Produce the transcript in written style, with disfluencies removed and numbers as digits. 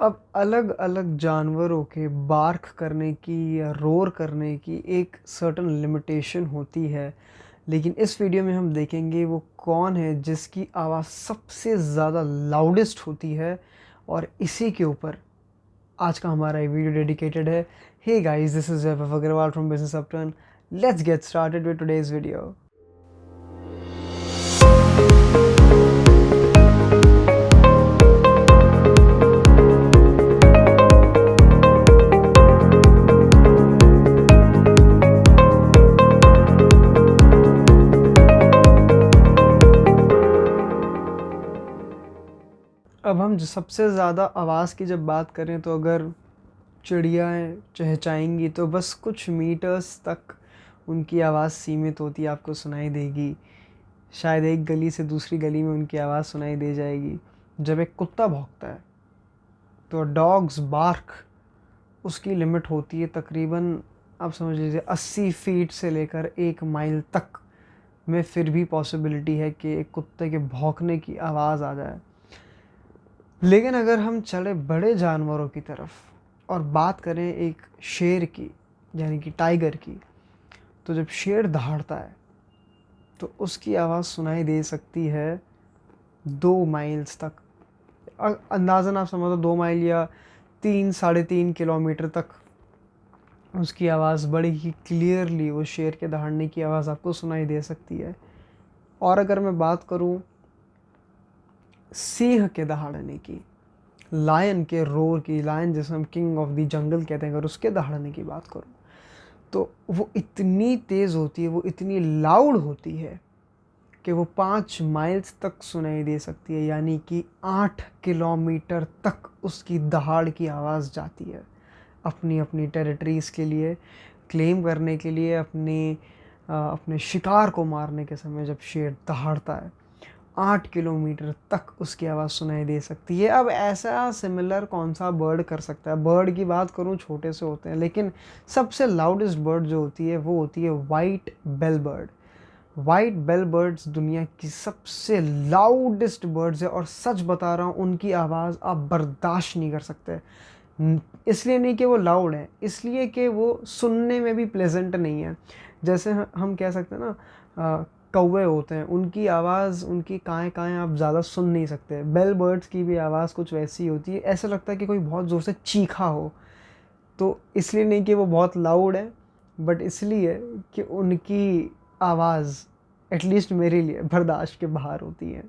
अब अलग अलग जानवरों के बार्क करने की या रोर करने की एक सर्टेन लिमिटेशन होती है, लेकिन इस वीडियो में हम देखेंगे वो कौन है जिसकी आवाज़ सबसे ज़्यादा लाउडेस्ट होती है। और इसी के ऊपर आज का हमारा ये वीडियो डेडिकेटेड है। Hey guys, this is Vaibhav Agrawal from Business Upturn. Let's get started with today's video. अब हम सबसे ज़्यादा आवाज़ की जब बात करें तो अगर चिड़ियाएँ चहचहाएंगी तो बस कुछ मीटर्स तक उनकी आवाज़ सीमित होती है, आपको सुनाई देगी। शायद एक गली से दूसरी गली में उनकी आवाज़ सुनाई दे जाएगी। जब एक कुत्ता भौंकता है तो डॉग्स बार्क, उसकी लिमिट होती है तकरीबन, आप समझ लीजिए 80 फीट से लेकर 1 माइल तक में फिर भी पॉसिबिलिटी है कि एक कुत्ते के भौंकने की आवाज़ आ जाए। लेकिन अगर हम चले बड़े जानवरों की तरफ और बात करें एक शेर की, यानी कि टाइगर की, तो जब शेर दहाड़ता है तो उसकी आवाज़ सुनाई दे सकती है 2 माइल्स तक। अंदाज़न आप समझो 2 माइल या 3-3.5 किलोमीटर तक उसकी आवाज़ बड़ी ही क्लियरली, वो शेर के दहाड़ने की आवाज़ आपको सुनाई दे सकती है। और अगर मैं बात करूं सिंह के दहाड़ने की, लायन के रोर की, लायन जिसे हम किंग ऑफ द जंगल कहते हैं, अगर उसके दहाड़ने की बात करूं तो वो इतनी तेज़ होती है, वो इतनी लाउड होती है कि वो 5 माइल्स तक सुनाई दे सकती है, यानी कि 8 किलोमीटर तक उसकी दहाड़ की आवाज़ जाती है। अपनी अपनी टेरिटरीज़ के लिए क्लेम करने के लिए, अपने शिकार को मारने के समय जब शेर दहाड़ता है 8 किलोमीटर तक उसकी आवाज़ सुनाई दे सकती है। अब ऐसा सिमिलर कौन सा बर्ड कर सकता है? बर्ड की बात करूं, छोटे से होते हैं, लेकिन सबसे लाउडेस्ट बर्ड जो होती है वो होती है white bell bird. White bell birds दुनिया की सबसे लाउडेस्ट बर्ड्स है, और सच बता रहा हूँ उनकी आवाज़ आप बर्दाश्त नहीं कर सकते। इसलिए नहीं कि वो लाउड है, इसलिए कि वो सुनने में भी प्लेजेंट नहीं है। जैसे हम कह सकते हैं ना, कौवे होते हैं, उनकी आवाज़, उनकी काएँ काएँ आप ज़्यादा सुन नहीं सकते। बेल बर्ड्स की भी आवाज़ कुछ वैसी होती है, ऐसा लगता है कि कोई बहुत ज़ोर से चीखा हो। तो इसलिए नहीं कि वो बहुत लाउड है, बट इसलिए कि उनकी आवाज़ एटलीस्ट मेरे लिए बर्दाश्त के बाहर होती है।